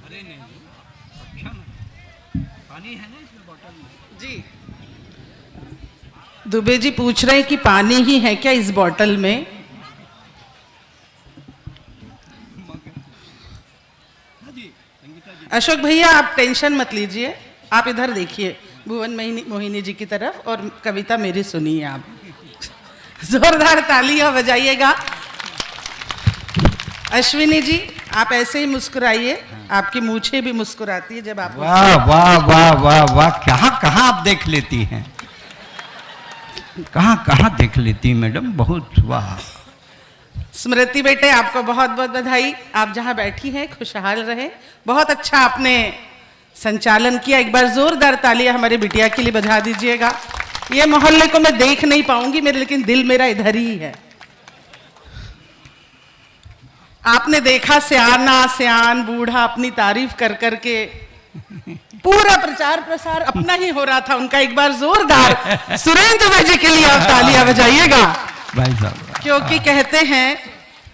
अरे नहीं, अच्छा नहीं, पानी है ना इसमें बोतल में। जी, दुबे जी पूछ रहे हैं कि पानी ही है क्या इस बोतल में। अशोक भैया आप टेंशन मत लीजिए, आप इधर देखिए भुवन मोहिनी जी की तरफ और कविता मेरी सुनिए आप। जोरदार तालियां बजाइएगा। अश्विनी जी आप ऐसे ही मुस्कुराइए, आपकी मूछें भी मुस्कुराती है जब आप। वाह वाह वाह वाह वाह, कहाँ कहाँ आप देख लेती हैं, कहाँ कहाँ देख लेती हैं मैडम, बहुत वाह। स्मृति बेटे आपको बहुत बहुत बधाई, आप जहां बैठी हैं खुशहाल रहे। बहुत अच्छा आपने संचालन किया, एक बार जोरदार तालियां हमारी बिटिया के लिए बजा दीजिएगा। ये मोहल्ले को मैं देख नहीं पाऊंगी मेरे, लेकिन दिल मेरा इधर ही है। आपने देखा सियान बूढ़ा अपनी तारीफ कर करके पूरा प्रचार प्रसार अपना ही हो रहा था उनका। एक बार जोरदार सुरेंद्र दुबे जी के लिए आप तालियां बजाइएगा, भाई साहब, क्योंकि कहते हैं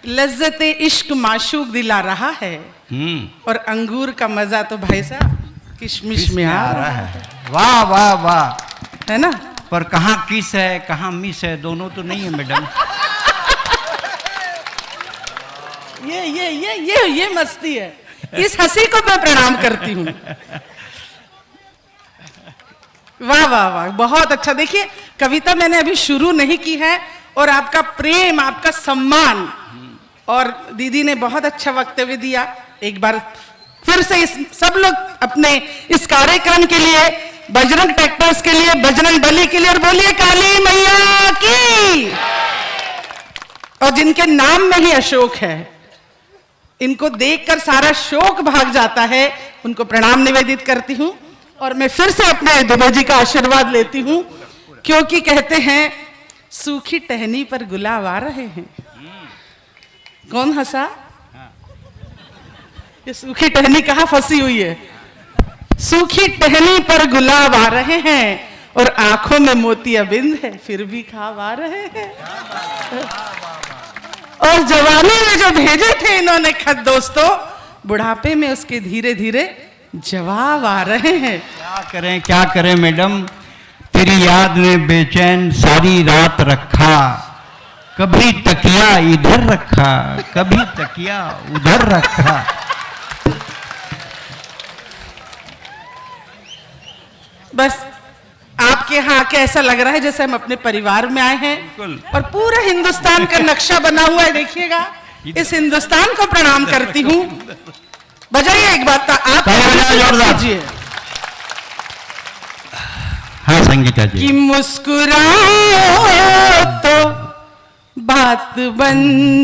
लज्जत इश्क माशूक दिला रहा है और अंगूर का मजा तो भाई साहब किशमिश में आ रहा है। वाह वाह वाह, है ना। पर कहाँ किस है कहाँ मिस है, दोनों तो नहीं है मैडम। ये मस्ती है, इस हंसी को मैं प्रणाम करती हूँ। वाह वाह वाह, बहुत अच्छा। देखिए कविता मैंने अभी शुरू नहीं की है और आपका प्रेम, आपका सम्मान, और दीदी ने बहुत अच्छा वक्तव्य दिया। एक बार फिर से सब लोग अपने इस कार्यक्रम के लिए, बजरंग ट्रैक्टर्स के लिए, बजरंग बली के लिए, और बोलिए काली मैया की। और जिनके नाम में ही अशोक है, इनको देखकर सारा शोक भाग जाता है, उनको प्रणाम निवेदित करती हूं। और मैं फिर से अपने दुबे जी का आशीर्वाद लेती हूं, क्योंकि कहते हैं सूखी टहनी पर गुलाब आ रहे हैं। कौन हंसा? ये सूखी टहनी कहाँ फंसी हुई है? सूखी टहनी पर गुलाब आ रहे हैं और आंखों में मोतियाबिंद है, फिर भी खाब आ रहे हैं। और जवानी में जो भेजे थे इन्होंने खत दोस्तों, बुढ़ापे में उसके धीरे धीरे जवाब आ रहे हैं। क्या करें मैडम, तेरी याद ने बेचैन सारी रात रखा, कभी तकिया इधर रखा, कभी तकिया उधर रखा। बस आपके यहाँ आके ऐसा लग रहा है जैसे हम अपने परिवार में आए हैं, और पूरा हिंदुस्तान का नक्शा बना हुआ है। देखिएगा, इस हिंदुस्तान को प्रणाम करती हूँ। बजाइए एक बात, आप कीजिए। हाँ संगीता जी। कि मुस्कुराओ तो बात बन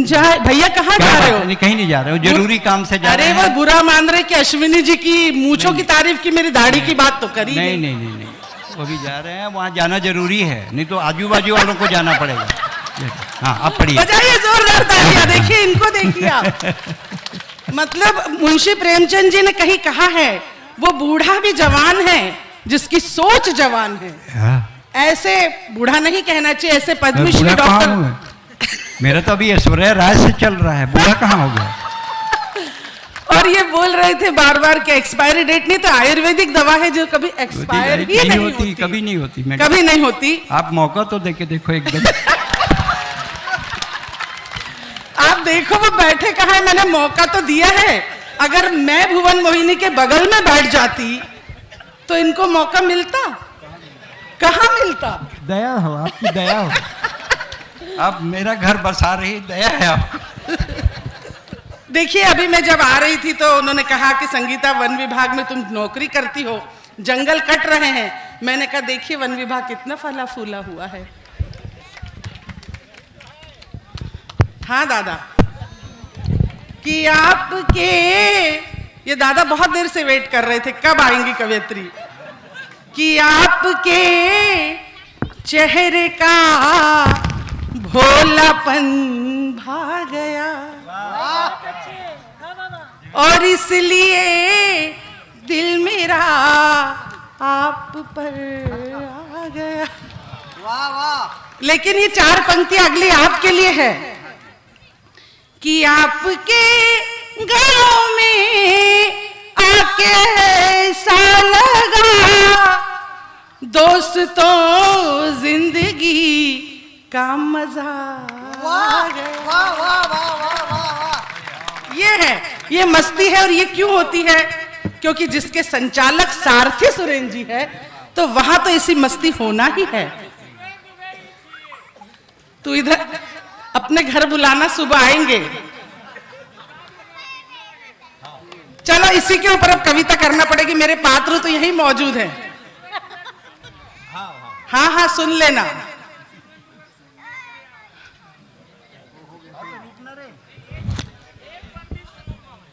जाए। भैया कहाँ जा रहे हो? कहीं नहीं जा रहे हो, जरूरी काम से जा रहे हैं। अरे वो बुरा मान रहे कि अश्विनी जी की मूंछों की तारीफ की, मेरी दाढ़ी की बात तो करी नहीं नहीं नहीं नहीं, वो भी जा रहे हैं, वहाँ जाना जरूरी है, नहीं तो आजू बाजू वालों को जाना पड़ेगा। हाँ अब पढ़िए, बजाइए जोरदार तालियां। देखिए इनको, देखिए आप। मतलब मुंशी प्रेमचंद जी ने कहीं कहा है, वो बूढ़ा भी जवान है जिसकी सोच जवान है। ऐसे बूढ़ा नहीं कहना चाहिए, ऐसे पद्मश्री डॉक्टर। मेरा तो अभी ऐश्वर्या राय से चल रहा है, बूढ़ा कहाँ हो गया। और ये बोल रहे थे बार बार कि एक्सपायरी डेट नहीं, तो आयुर्वेदिक दवा है जो कभी एक्सपायर ही नहीं होती, कभी नहीं होती, कभी नहीं होती। आप मौका तो देके देखो एकदम। आप देखो वो बैठे कहाँ है, मैंने मौका तो दिया है। अगर मैं भुवन मोहिनी के बगल में बैठ जाती तो इनको मौका मिलता, कहाँ मिलता। दया हो, आपकी दया हो। आप मेरा घर बसा रही, दया है आप। देखिए अभी मैं जब आ रही थी तो उन्होंने कहा कि संगीता वन विभाग में तुम नौकरी करती हो, जंगल कट रहे हैं। मैंने कहा देखिए वन विभाग कितना फला फूला हुआ है। हाँ दादा, कि आपके, ये दादा बहुत देर से वेट कर रहे थे कब आएंगी कवियत्री। कि आपके चेहरे का भोलापन भा गया और इसलिए दिल मेरा आप पर आ गया। वाह वाह। लेकिन ये चार पंक्ति अगली आपके लिए है। कि आपके गलों में के ऐसा लगा दोस्तों जिंदगी का मजा आ गया। ये है, ये मस्ती है। और ये क्यों होती है? क्योंकि जिसके संचालक सारथी सुरेंद्र जी है, तो वहां तो ऐसी मस्ती होना ही है। तो इधर अपने घर बुलाना, सुबह आएंगे। चलो इसी के ऊपर अब कविता करना पड़ेगी। मेरे पात्र तो यही मौजूद हैं। हाँ हाँ सुन लेना।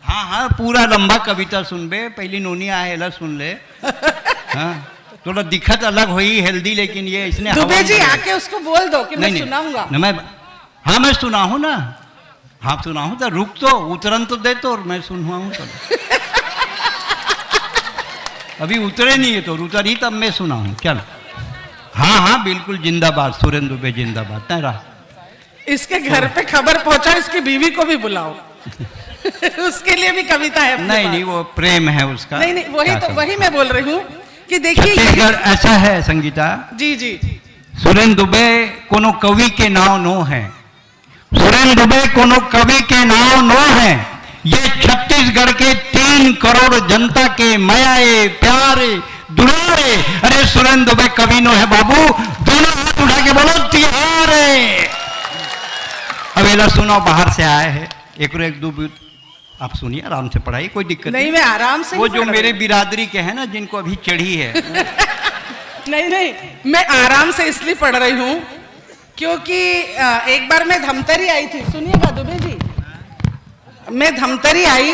हाँ हाँ पूरा लंबा कविता सुन बे, पहली नोनी आएला सुन ले। हाँ थोड़ा दिक्कत अलग हुई हेल्दी, लेकिन ये इसने दुबे जी आके उसको बोल दो कि मैं सुनाऊंगा। हाँ मैं सुना हूं ना, हाँ सुना हूं। तो रुक तो, उतरन तो दे तो, और मैं सुना हूं तो। अभी उतरे नहीं है तो उतर ही तब मैं सुना हूं। चल हाँ हाँ बिल्कुल जिंदाबाद, सुरेंद्र दुबे जिंदाबाद। तेरा इसके घर पे खबर पहुंचा, इसकी बीवी को भी बुलाओ। उसके लिए भी कविता है। नहीं नहीं वो प्रेम है उसका। नहीं नहीं वही तो, वही मैं बोल रही हूँ कि देखिए छत्तीसगढ़ ऐसा है संगीता जी जी। सुरेंद्र दुबे कोनो कवि के नाव नो है, सुरेंद्र दुबे कोनो कवि के नाव नो है। ये छत्तीसगढ़ के 3 करोड़ जनता के मायाए प्यारे दुलारे। अरे सुरेंद्र दुबे कवि नो है बाबू, दोनों हाथ उठा के बोलो तिहारे। अवेला सुनो, बाहर से आए हैं। एक दो आप सुनिए, आराम से पढ़ाइए, कोई दिक्कत नहीं। मैं आराम से वो जो मेरे बिरादरी के हैं ना, जिनको अभी चढ़ी है। नहीं नहीं मैं आराम से इसलिए पढ़ रही हूँ क्योंकि एक बार मैं धमतरी आई थी। सुनिएगा दुबे जी, मैं धमतरी आई।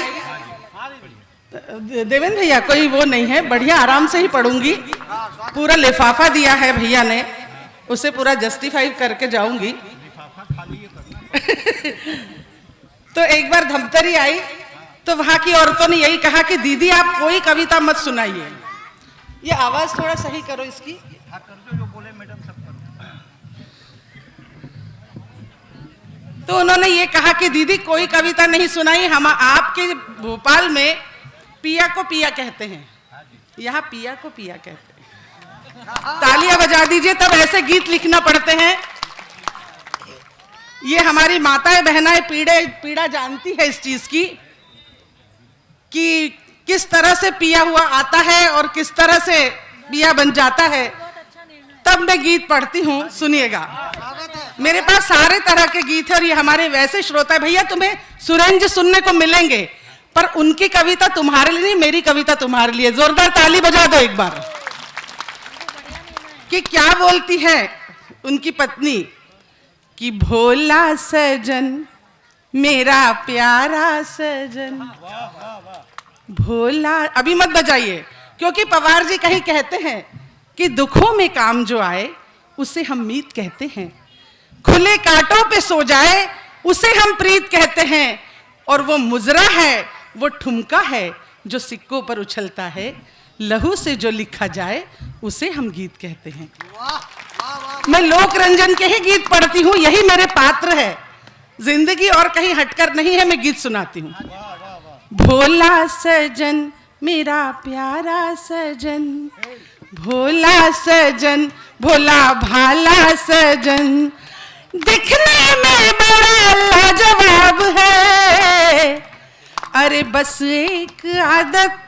देवेंद्र भैया कोई वो नहीं है, बढ़िया आराम से ही पढ़ूंगी। पूरा लिफाफा दिया है भैया ने, उसे पूरा जस्टिफाई करके जाऊंगी। तो एक बार धमतरी आई तो वहां की औरतों ने यही कहा कि दीदी आप कोई कविता मत सुनाइए। ये आवाज थोड़ा सही करो इसकी। तो उन्होंने ये कहा कि दीदी कोई कविता नहीं सुनाई, हम आपके भोपाल में पिया को पिया कहते हैं, यहाँ पिया को पिया कहते हैं। तालियां बजा दीजिए। तब ऐसे गीत लिखना पड़ते हैं। ये हमारी माताएं बहनाएं पीड़ा जानती है इस चीज की कि किस तरह से पिया हुआ आता है और किस तरह से पिया बन जाता है। तब मैं गीत पढ़ती हूँ, सुनिएगा। मेरे पास सारे तरह के गीत हैं और ये हमारे वैसे श्रोता है। भैया तुम्हें सुरेंद्र सुनने को मिलेंगे, पर उनकी कविता तुम्हारे लिए नहीं, मेरी कविता तुम्हारे लिए। जोरदार ताली बजा दो एक बार। कि क्या बोलती है उनकी पत्नी कि भोला सजन मेरा प्यारा सजन, भोला। अभी मत बजाइए, क्योंकि पवार जी कहीं कहते हैं कि दुखों में काम जो आए उसे हम मीत कहते हैं, खुले कांटों पे सो जाए उसे हम प्रीत कहते हैं, और वो मुजरा है, वो ठुमका है जो सिक्कों पर उछलता है, लहू से जो लिखा जाए उसे हम गीत कहते हैं। मैं लोक रंजन के ही गीत पढ़ती हूँ, यही मेरे पात्र है। जिंदगी और कहीं हटकर नहीं है, मैं गीत सुनाती हूँ। भोला सजन मेरा प्यारा सजन, भोला सजन भोला भाला सजन, दिखने में बड़ा लाजवाब है, अरे बस एक आदत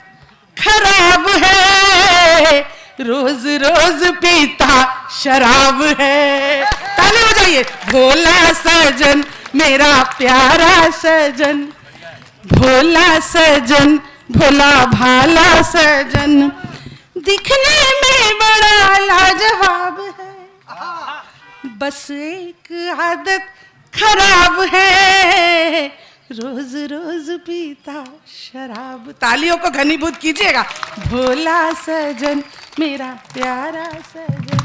खराब है, रोज रोज पीता शराब है। ताली बजाइए। भोला सजन मेरा प्यारा सजन, भोला सजन भोला भाला सजन, दिखने में बड़ा लाजवाब है, बस एक आदत खराब है, रोज रोज पीता शराब। तालियों को घनीभूत कीजिएगा। भोला सजन मेरा प्यारा सजन।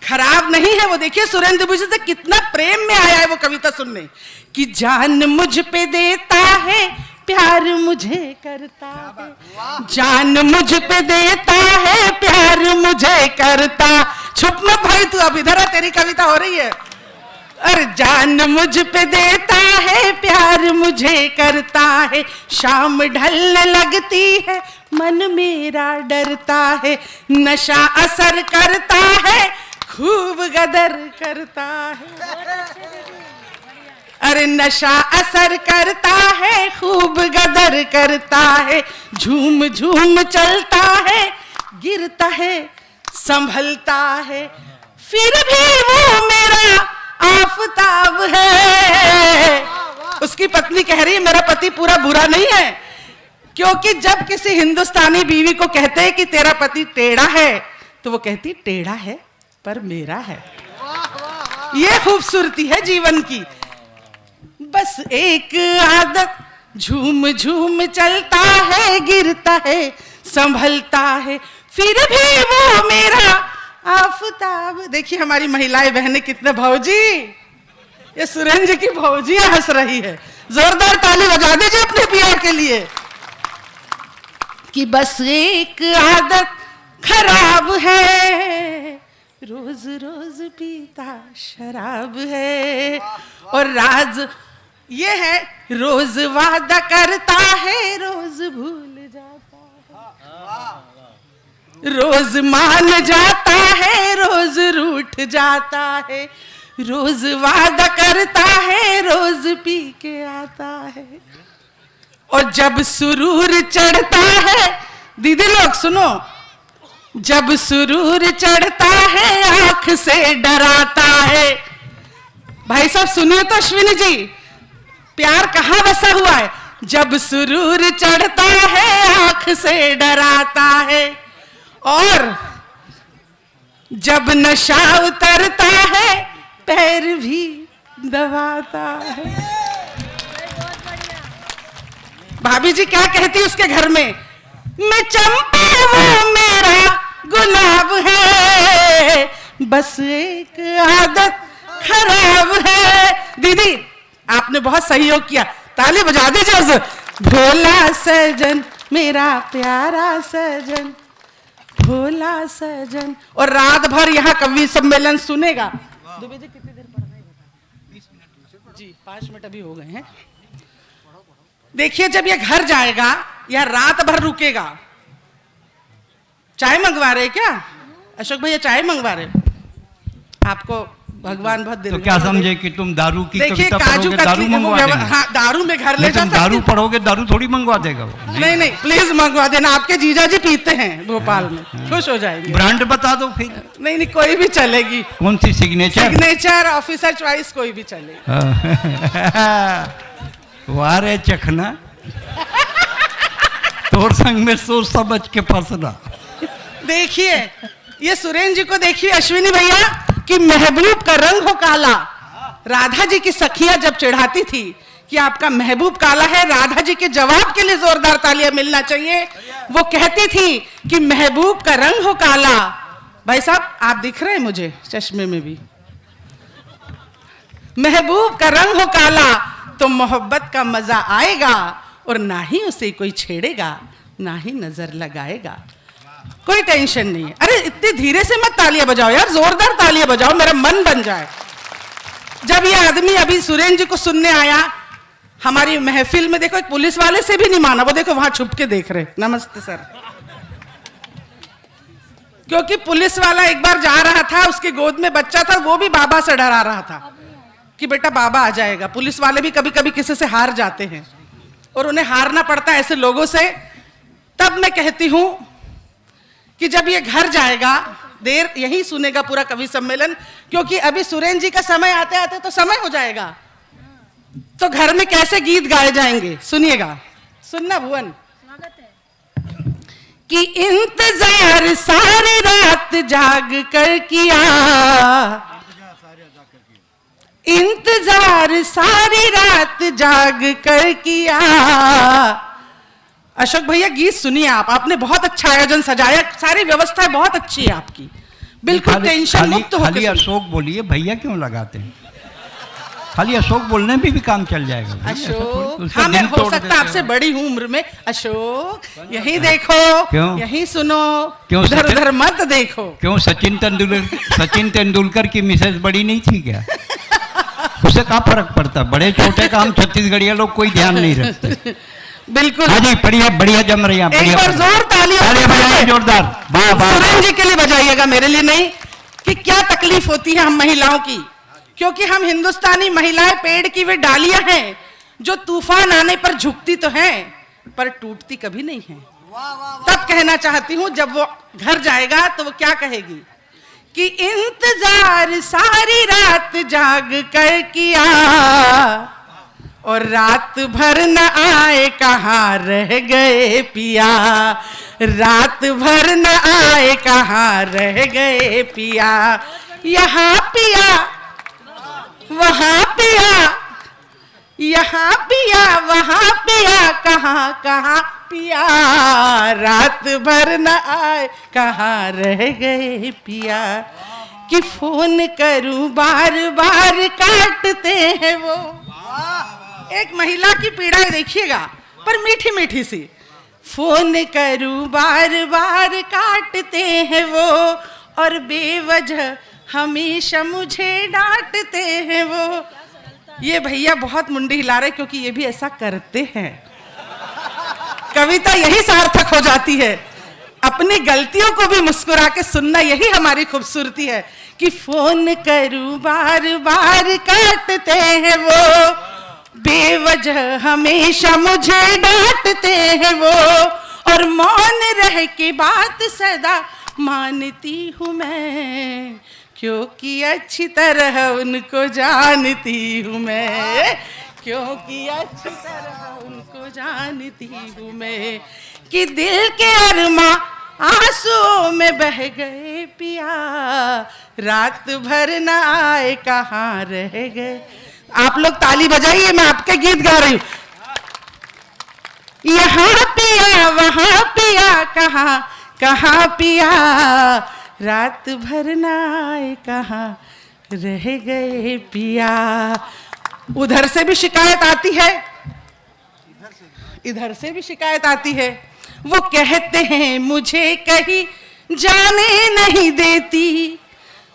खराब नहीं है वो। देखिए सुरेंद्र दुबे से कितना प्रेम में आया है वो कविता सुनने कि जान मुझ पे देता है, प्यार मुझे करता है, जान मुझ पे देता है, प्यार मुझे करता। छुप मत भाई तू, अब इधर है, तेरी कविता हो रही है। अरे जान मुझ पे देता है, प्यार मुझे करता है, शाम ढलने लगती है, मन मेरा डरता है, नशा असर करता है, खूब गदर करता है। अरे नशा असर करता है, खूब गदर करता है, झूम झूम चलता है, गिरता है, संभलता है, फिर भी वो मेरा आफताब है। उसकी पत्नी कह रही है मेरा पति पूरा बुरा नहीं है, क्योंकि जब किसी हिंदुस्तानी बीवी को कहते हैं कि तेरा पति टेढ़ा है, तो वो कहती टेढ़ा है पर मेरा है। ये खूबसूरती है जीवन की। बस एक आदत, झूम झूम चलता है, गिरता है, संभलता है, फिर भी वो मेरा आफताब। देखिए हमारी महिलाएं बहनें कितने, भौजी ये सुरेंद्र की भौजियां हंस रही है, जोरदार ताली बजा दीजिए अपने पिया के लिए। कि बस एक आदत खराब है, रोज रोज पीता शराब है, और राज ये है रोज वादा करता है, रोज भूल जाता है, रोज मान जाता है, रोज रूठ जाता है, रोज वादा करता है, रोज पी के आता है, और जब सुरूर चढ़ता है, दीदी लोग सुनो, जब सुरूर चढ़ता है, आंख से डराता है। भाई साहब सुनिए तो अश्विनी जी, प्यार कहाँ बसा हुआ है? जब सुरूर चढ़ता है, आंख से डराता है, और जब नशा उतरता है, पैर भी दबाता है। भाभी जी क्या कहती उसके घर में? मैं चंपा, वो मेरा गुलाब है, बस एक आदत खराब है। दीदी आपने बहुत सहयोग किया, ताली बजा दीजिए। भोला सजन मेरा प्यारा सजन, भोला सजन। और रात भर यहाँ कवि सम्मेलन सुनेगा। दुबे जी कितनी देर पढ़ना है बता? 20 मिनट जी, 5 मिनट अभी हो गए हैं। देखिए जब ये घर जाएगा या रात भर रुकेगा। चाय मंगवा रहे क्या अशोक भैया? चाय मंगवा रहे? आपको भगवान बहुत दिल। तो क्या समझे कि तुम दारू की कविता काजू पढ़ोगे, दारू मंगवा देंगे? हाँ, दारू में घर ले जा सकते। दारू पढ़ोगे, दारू थोड़ी मंगवा देगा वो। नहीं नहीं प्लीज मंगवा देना, आपके जीजा जी पीते हैं भोपाल में, खुश हो जाएंगे। ब्रांड बता दो फिर। नहीं नहीं कोई भी चलेगी। कौन सी? सिग्नेचर? सिग्नेचर, ऑफिसर चॉइस, कोई भी चलेगी। वाह रे चखना, तोर संग में सोच समझ के फंसना। देखिए ये सुरेंद्र जी को देखिए अश्विनी भैया, कि महबूब का रंग हो काला। राधा जी की सखियां जब चिढ़ाती थी कि आपका महबूब काला है, राधा जी के जवाब के लिए जोरदार तालियां मिलना चाहिए। वो कहती थी कि महबूब का रंग हो काला। भाई साहब आप दिख रहे हैं मुझे चश्मे में भी। महबूब का रंग हो काला तो मोहब्बत का मजा आएगा, और ना ही उसे कोई छेड़ेगा, ना ही नजर लगाएगा। कोई टेंशन नहीं है। अरे इतनी धीरे से मत तालियां बजाओ यार, जोरदार तालियां बजाओ, मेरा मन बन जाए। जब ये आदमी अभी सुरेंद्र जी को सुनने आया हमारी महफिल में, देखो एक पुलिस वाले से भी नहीं माना, वो देखो वहां छुप के देख रहे। नमस्ते सर। क्योंकि पुलिस वाला एक बार जा रहा था, उसके गोद में बच्चा था, वो भी बाबा से डरा रहा था कि बेटा बाबा आ जाएगा। पुलिस वाले भी कभी कभी किसी से हार जाते हैं, और उन्हें हारना पड़ता है ऐसे लोगों से। तब मैं कहती हूं कि जब ये घर जाएगा, देर यही सुनेगा पूरा कवि सम्मेलन, क्योंकि अभी सुरेंद्र जी का समय आते आते तो समय हो जाएगा। तो घर में कैसे गीत गाए जाएंगे सुनिएगा। सुनना भुवन। कि इंतजार सारी रात जाग कर किया, इंतजार सारी रात जाग कर किया। अशोक भैया गीत सुनिए आप, आपने बहुत अच्छा आयोजन सजाया, सारी व्यवस्था बहुत अच्छी है आपकी, बिल्कुल टेंशन मुक्त होकर। खाली अशोक बोलिए, भैया क्यों लगाते हैं? खाली अशोक बोलने में भी काम चल जाएगा। अशोक हाँ, मैं हो सकता आपसे बड़ी हूँ उम्र में। अशोक यही देखो, क्यों? यही सुनो, क्यों इधर उधर मत देखो। क्यों सचिन तेंदुलकर की मिसेज बड़ी नहीं थी क्या? उससे क्या फर्क पड़ता, बड़े छोटे का हम छत्तीसगढ़िया लोग कोई ध्यान नहीं रखते। बिल्कुल। हाँ जी, बढ़िया बढ़िया जम रही है। एक बार जोर तालियों तालियां बजाइए जोरदार। वाह वाह। सुरेंद्र जी के लिए बजाइएगा, मेरे लिए नहीं। कि क्या तकलीफ होती है हम महिलाओं की, क्योंकि हम हिंदुस्तानी महिलाएं पेड़ की वे डालियां हैं जो तूफान आने पर झुकती तो हैं पर टूटती कभी नहीं है। तब कहना चाहती हूं, जब वो घर जाएगा तो वो क्या कहेगी कि इंतजार सारी रात जाग कर किया और रात भर न आए कहाँ रह गए पिया, रात भर न आए कहाँ रह गए पिया, यहाँ पिया वहाँ पिया, यहाँ पिया वहाँ पिया, कहाँ कहाँ पिया, रात भर न आए कहाँ रह गए पिया। कि फोन करूं बार बार काटते हैं वो। एक महिला की पीड़ा देखिएगा, पर मीठी मीठी सी। फोन करूं बार बार काटते हैं वो और बेवजह हमेशा मुझे डांटते हैं वो। ये भैया बहुत मुंडी हिला रहे क्योंकि ये भी ऐसा करते हैं। कविता यही सार्थक हो जाती है, अपनी गलतियों को भी मुस्कुरा के सुनना, यही हमारी खूबसूरती है। कि फोन करूं बार बार काटते हैं वो, बेवजह हमेशा मुझे डांटते हैं वो और मौन रह के बात सदा मानती हूँ मैं, क्योंकि अच्छी तरह उनको जानती हूँ मैं, क्योंकि अच्छी तरह उनको जानती हूँ मैं। कि दिल के अरमा आंसुओं में बह गए पिया, रात भर न आए कहाँ रह गए। आप लोग ताली बजाइए, मैं आपके गीत गा रही हूँ। यहाँ पिया वहाँ पिया, कहाँ कहाँ पिया, रात भर न आए कहाँ रह गए पिया। उधर से भी शिकायत आती है, इधर से भी शिकायत आती है। वो कहते हैं मुझे कहीं जाने नहीं देती,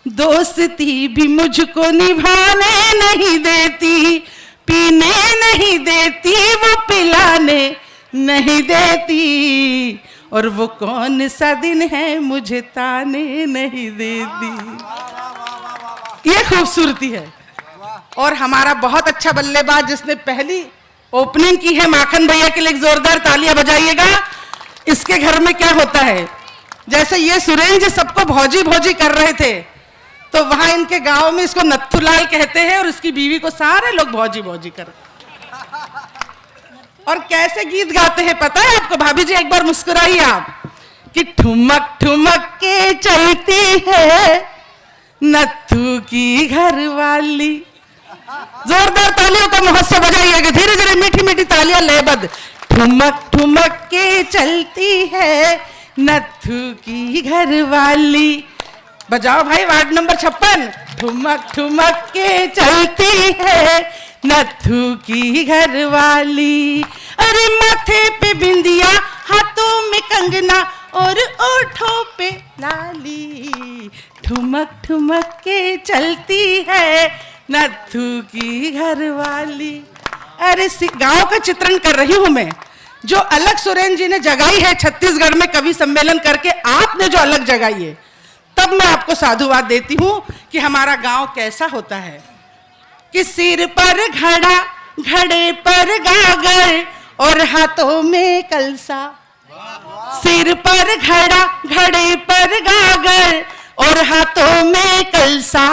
दोस्ती भी मुझको निभाने नहीं देती, पीने नहीं देती, वो पिलाने नहीं देती, और वो कौन सा दिन है मुझे ताने नहीं देती। ये खूबसूरती है। और हमारा बहुत अच्छा बल्लेबाज जिसने पहली ओपनिंग की है, माखन भैया के लिए जोरदार तालियां बजाइएगा। इसके घर में क्या होता है, जैसे ये सुरेंद्र जी सबको भौजी भौजी कर रहे थे, तो वहां इनके गांव में इसको नत्थुलाल कहते हैं और उसकी बीवी को सारे लोग भौजी भौजी कर। और कैसे गीत गाते हैं पता है आपको? भाभी जी एक बार मुस्कुराइए आप। कि ठुमक ठुमक के चलती है नत्थू की घरवाली। जोरदार तालियों का महोत्सव बजाइएगा, धीरे धीरे मीठी मीठी तालियां लयबद्ध। ठुमक ठुमक के चलती है नत्थू की घरवाली। बजाओ भाई, वार्ड नंबर 56। ठुमक ठुमक के चलती है नत्थू की घरवाली। अरे माथे पे बिंदिया, हाथों में कंगना और ओठों पे लाली। ठुमक ठुमक के चलती है नत्थू की घरवाली। अरे गांव का चित्रण कर रही हूं मैं, जो अलग सुरेंद्र जी ने जगाई है छत्तीसगढ़ में कवि सम्मेलन करके, आपने जो अलग जगाई है, तब मैं आपको साधुवाद देती हूं कि हमारा गांव कैसा होता है। कि सिर पर घड़ा, घड़े पर गागर और हाथों में कलसा। सिर पर घड़ा, घड़े पर गागर और हाथों में कलसा।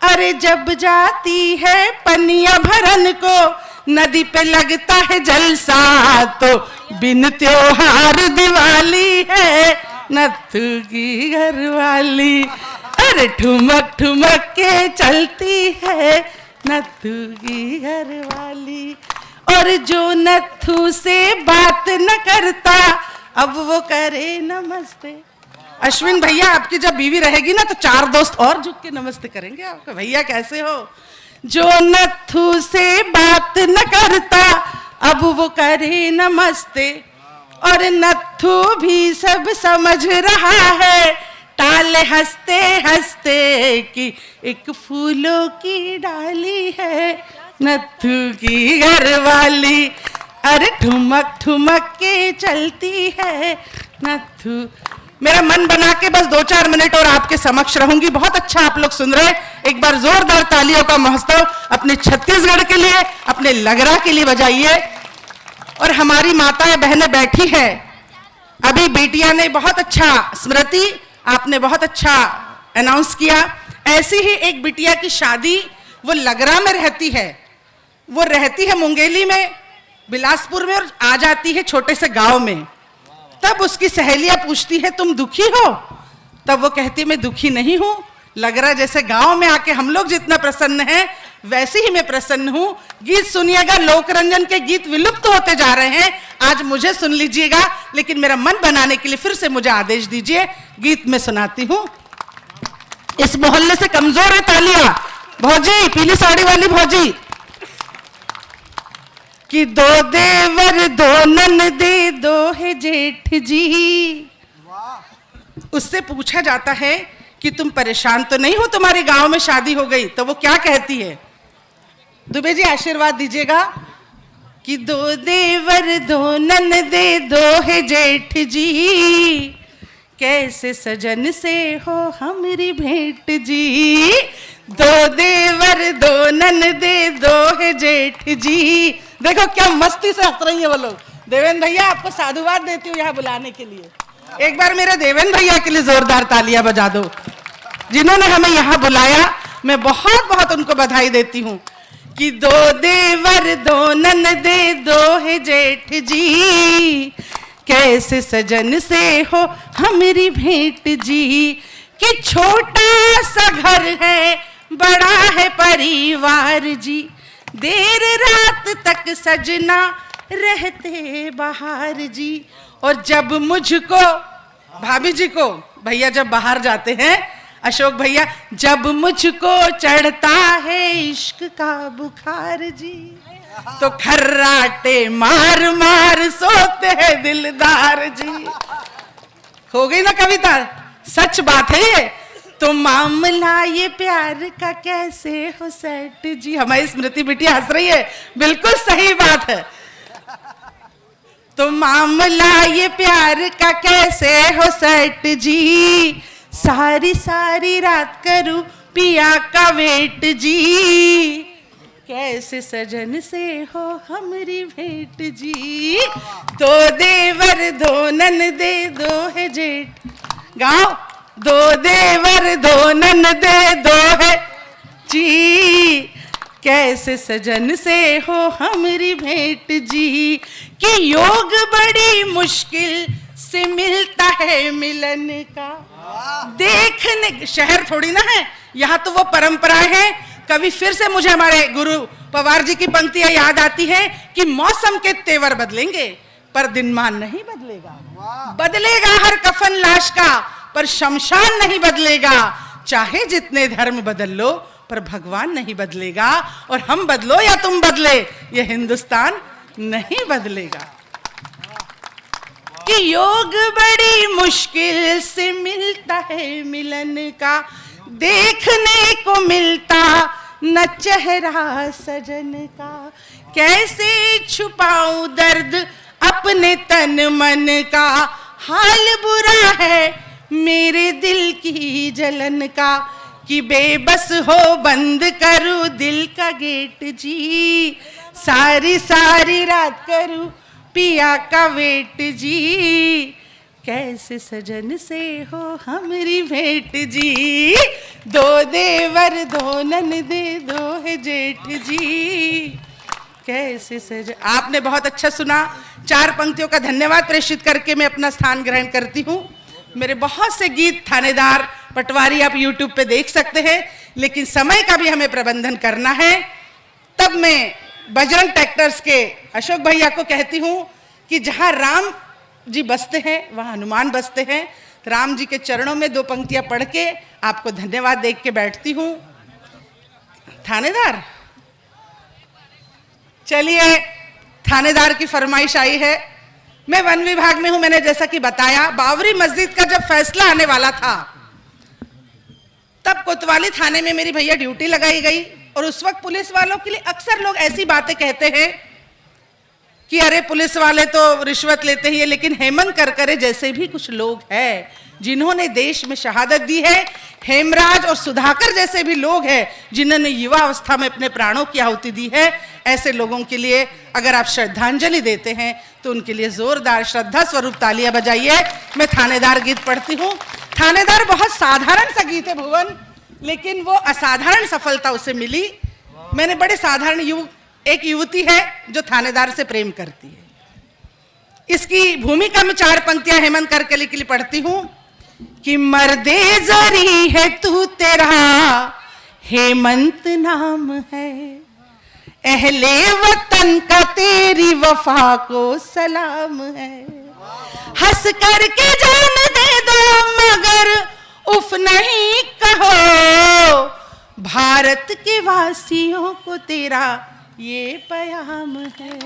अरे जब जाती है पनिया भरन को, नदी पे लगता है जलसा, तो बिन त्योहार दिवाली है नत्थू की घरवाली। अरे ठुमक ठुमक के चलती है नत्थू की घरवाली। और जो नत्थू से बात न करता, अब वो करे नमस्ते। अश्विन भैया, आपकी जब बीवी रहेगी ना तो 4 दोस्त और झुक के नमस्ते करेंगे आपको। भैया कैसे हो? जो नत्थू से बात न करता, अब वो करे नमस्ते। और नत्थू भी सब समझ रहा है, ताल हंसते हंसते कि एक फूलों की डाली है नत्थू की घरवाली, अरे ठुमक ठुमक के चलती है नत्थू। मेरा मन बना के बस 2-4 मिनट और आपके समक्ष रहूंगी। बहुत अच्छा आप लोग सुन रहे। एक बार जोरदार तालियों का महोत्सव अपने छत्तीसगढ़ के लिए, अपने लगरा के लिए बजाइए। और हमारी माताएं बहनें बैठी है, अभी बेटियां ने बहुत अच्छा, स्मृति आपने बहुत अच्छा अनाउंस किया। ऐसी ही एक बिटिया की शादी, वो लगरा में रहती है, वो रहती है मुंगेली में, बिलासपुर में, और आ जाती है छोटे से गांव में। तब उसकी सहेलियां पूछती है तुम दुखी हो? तब वो कहती है मैं दुखी नहीं हूं, लगरा जैसे गांव में आके हम लोग जितना प्रसन्न हैं वैसे ही मैं प्रसन्न हूं। गीत सुनिएगा, लोकरंजन के गीत विलुप्त होते जा रहे हैं, आज मुझे सुन लीजिएगा, लेकिन मेरा मन बनाने के लिए फिर से मुझे आदेश दीजिए, गीत में सुनाती हूं। इस मोहल्ले से कमजोर है तालियां। भौजी, पीली साड़ी वाली भौजी, कि दो देवर दो ननदे दो है जेठ जी। उससे पूछा जाता है कि तुम परेशान तो नहीं हो, तुम्हारे गांव में शादी हो गई? तो वो क्या कहती है? दुबे जी आशीर्वाद दीजिएगा। कि दो देवर दो ननदे दो है जेठ जी, कैसे सजन से हो हमारी भेंट जी। दो देवर दो ननदे दो है जेठ जी। देखो क्या मस्ती से हंस रही है वो लोग। देवेंद्र भैया, आपको साधुवाद देती हूँ यहाँ बुलाने के लिए। एक बार मेरे देवेंद्र भैया के लिए जोरदार तालियां बजा दो, जिन्होंने हमें यहाँ बुलाया। मैं बहुत बहुत उनको बधाई देती हूँ। कि दो देवर दो ननदे दो है जेठ जी, कैसे सजन से हो हमारी भेंट जी। कि छोटा सा घर है बड़ा है परिवार जी, देर रात तक सजना रहते बाहर जी। और जब मुझको, भाभी जी को, भैया जब बाहर जाते हैं, अशोक भैया, जब मुझको चढ़ता है इश्क का बुखार जी, तो खर्राटे मार मार सोते हैं दिलदार जी। हो गई ना कविता? सच बात है ये। तो मामला ये प्यार का कैसे हो सेट जी। हमारी स्मृति बिटिया हंस रही है, बिल्कुल सही बात है। तो मामला ये प्यार का कैसे हो सेट जी, सारी सारी रात करूं पिया का वेट जी, कैसे सजन से हो हमारी भेंट जी। दो देवर दो ननदे दो है जेठ, गाओ। दो देवर दो ननदे दो है जी, कैसे सजन से हो हमारी भेंट जी। कि योग बड़ी मुश्किल से मिलता है मिलन का, देखने शहर थोड़ी ना है, यहाँ तो वो परंपराएं हैं। कभी फिर से मुझे हमारे गुरु पवार जी की पंक्तियां याद आती है कि मौसम के तेवर बदलेंगे पर दिनमान नहीं बदलेगा। बदलेगा हर कफन लाश का पर शमशान नहीं बदलेगा। चाहे जितने धर्म बदल लो पर भगवान नहीं बदलेगा। और हम बदलो या तुम बदले, ये हिंदुस्तान नहीं बदलेगा। कि योग बड़ी मुश्किल से मिलता है मिलन का, देखने को मिलता न चेहरा सजन का। कैसे छुपाऊं दर्द अपने तन मन का, हाल बुरा है मेरे दिल की जलन का। कि बेबस हो बंद करूं दिल का गेट जी, सारी सारी रात करूं पिया का वेट जी, कैसे सजन से हो हमारी भेंट जी। दो देवर दो ननदे दो है जेठ जी, कैसे सज। आपने बहुत अच्छा सुना। 4 पंक्तियों का धन्यवाद प्रेषित करके मैं अपना स्थान ग्रहण करती हूँ। मेरे बहुत से गीत थानेदार पटवारी आप YouTube पे देख सकते हैं, लेकिन समय का भी हमें प्रबंधन करना है। तब मैं बजरंग ट्रैक्टर्स के अशोक भैया को कहती हूँ कि जहाँ राम जी बसते हैं वहाँ हनुमान बसते हैं। राम जी के चरणों में 2 पंक्तियां पढ़ के आपको धन्यवाद देख के बैठती हूँ। थानेदार, चलिए, थानेदार की फरमाइश आई है। मैं वन विभाग में हूं, मैंने जैसा कि बताया, बाबरी मस्जिद का जब फैसला आने वाला था तब कोतवाली थाने में मेरी भैया ड्यूटी लगाई गई और उस वक्त पुलिस वालों के लिए अक्सर लोग ऐसी बातें कहते हैं कि अरे पुलिस वाले तो रिश्वत लेते ही है, लेकिन हेमंत करकरे जैसे भी कुछ लोग हैं जिन्होंने देश में शहादत दी है, हेमराज और सुधाकर जैसे भी लोग हैं जिन्होंने युवा अवस्था में अपने प्राणों की आहुति दी है, ऐसे लोगों के लिए अगर आप श्रद्धांजलि देते हैं तो उनके लिए जोरदार श्रद्धा स्वरूप तालियां बजाइए। मैं थानेदार गीत पढ़ती हूँ। थानेदार बहुत साधारण सा गीत है भुवन, लेकिन वो असाधारण सफलता उसे मिली। मैंने बड़े साधारण एक युवती है जो थानेदार से प्रेम करती है। इसकी भूमिका में 4 पंक्तियां हेमंत करकरे के लिए पढ़ती हूं कि मर्दे जरी है तू तेरा हेमंत नाम है, अहले वतन का तेरी वफा को सलाम है, हंस करके जान दे दो मगर उफ नहीं कहो, भारत के वासियों को तेरा ये पैगाम है।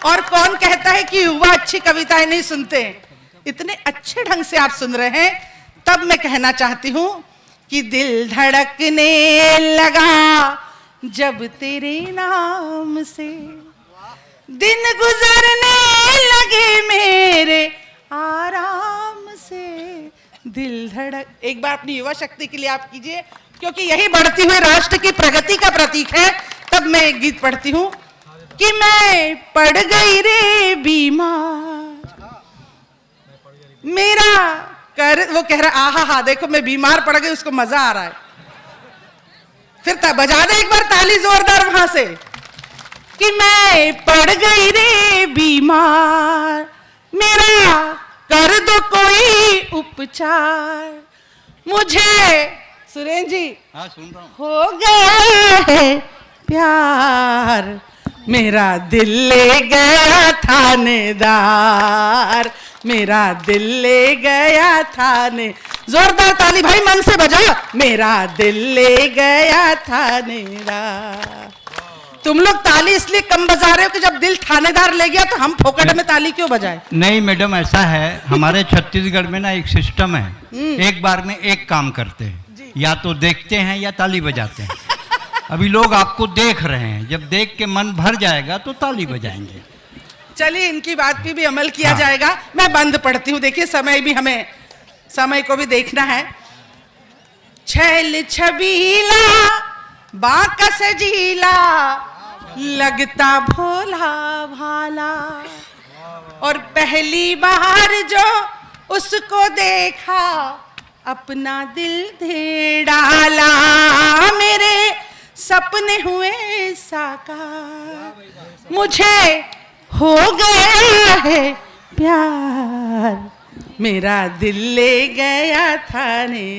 और कौन कहता है कि युवा अच्छी कविताएं नहीं सुनते? इतने अच्छे ढंग से आप सुन रहे हैं, तब मैं कहना चाहती हूं कि दिल धड़कने लगा जब तेरे नाम से, दिन गुजरने लगे मेरे आराम से, दिल धड़क। एक बार अपनी युवा शक्ति के लिए आप कीजिए, क्योंकि यही बढ़ती हुई राष्ट्र की प्रगति का प्रतीक है। तब मैं एक गीत पढ़ती हूं कि मैं पड़ गई रे बीमार, मेरा कर, वो कह रहा आहा हा देखो मैं बीमार पड़ गई, उसको मजा आ रहा है। फिर तब बजा दे एक बार ताली जोरदार वहां से कि मैं पड़ गई रे बीमार, मेरा कर दो कोई उपचार, मुझे सुरेंद्र जी सुन रहा हूं। हो गया है प्यार, मेरा दिल ले गया थानेदार, मेरा दिल ले गया थाने। जोरदार ताली भाई मन से बजा, मेरा दिल ले गया थानेदार। तुम लोग ताली इसलिए कम बजा रहे हो कि जब दिल थानेदार ले गया तो हम फोकट में ताली क्यों बजाएं? नहीं मैडम, ऐसा है हमारे छत्तीसगढ़ में ना एक सिस्टम है, एक बार में एक काम करते हैं, या तो देखते हैं या ताली बजाते हैं। अभी लोग आपको देख रहे हैं, जब देख के मन भर जाएगा तो ताली बजाएंगे। चलिए इनकी बात पे भी अमल किया जाएगा। मैं बंद पढ़ती हूँ, देखिए समय भी, हमें समय को भी देखना है। छैल छबीला बांका सजीला, लगता भोला भाला, और पहली बार जो उसको देखा अपना दिल दे डाला, मेरे सपने हुए साकार, मुझे हो गया है प्यार, मेरा दिल ले गया थाने।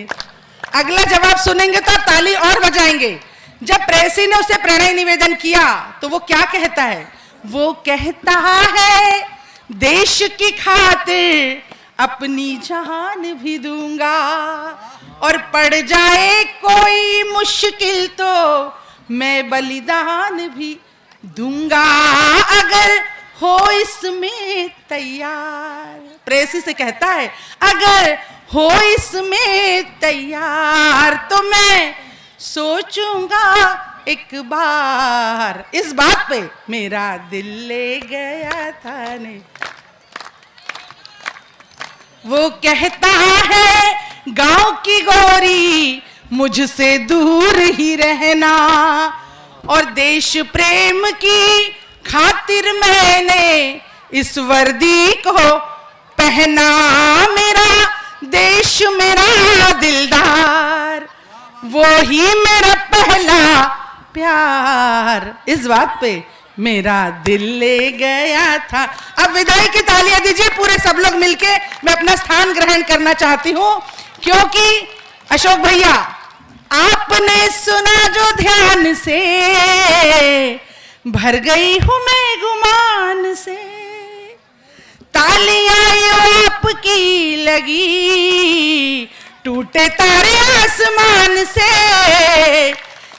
अगला जवाब सुनेंगे तो आप ताली और बजाएंगे। जब प्रेसी ने उसे प्रणय निवेदन किया तो वो क्या कहता है? वो कहता है देश की खातिर अपनी जान भी दूंगा, और पड़ जाए कोई मुश्किल तो मैं बलिदान भी दूंगा, अगर हो इसमें तैयार। प्रेसी से कहता है अगर हो इसमें तैयार तो मैं सोचूंगा एक बार, इस बात पे मेरा दिल ले गया था ने। वो कहता है गांव की गोरी मुझसे दूर ही रहना, और देश प्रेम की खातिर मैंने इस वर्दी को पहना, मेरा देश मेरा दिलदार वो ही मेरा पहला प्यार, इस बात पे मेरा दिल ले गया था। अब विदाई की तालियां दीजिए पूरे सब लोग मिलके। मैं अपना स्थान ग्रहण करना चाहती हूं, क्योंकि अशोक भैया आपने सुना जो ध्यान से, भर गई हूं मैं गुमान से, तालियां आपकी लगी टूटे तारे आसमान से,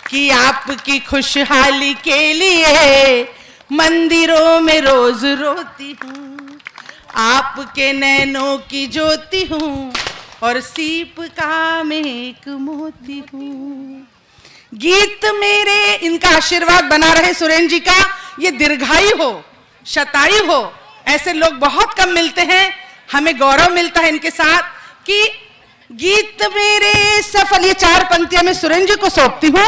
कि आपकी खुशहाली के लिए मंदिरों में रोज रोती हूँ, आपके नैनों की ज्योति हूँ, और सीप का मैं एक मोती हूँ। गीत मेरे, इनका आशीर्वाद बना रहे सुरेंद्र जी का, ये दीर्घायु हो, शतायु हो, ऐसे लोग बहुत कम मिलते हैं। हमें गौरव मिलता है इनके साथ कि गीत मेरे सफल, ये 4 पंक्तियां मैं सुरेंद्र जी को सौंपती हूँ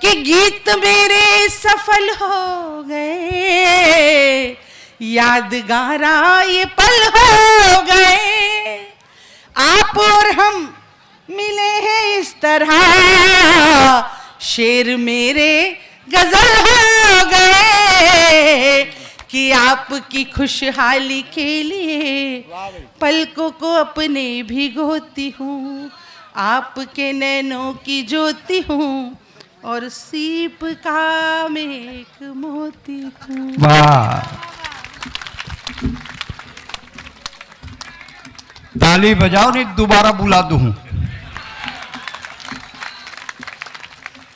कि गीत मेरे सफल हो गए, यादगारा ये पल हो गए, आप और हम मिले हैं इस तरह, शेर मेरे गजल हो गए कि आपकी खुशहाली के लिए पलकों को अपने भिगोती हूँ, आपके नैनों की ज्योति हूँ और सीप का मैं एक मोती हूँ। वाह, ताली बजाओ, नहीं दोबारा बुला दूं।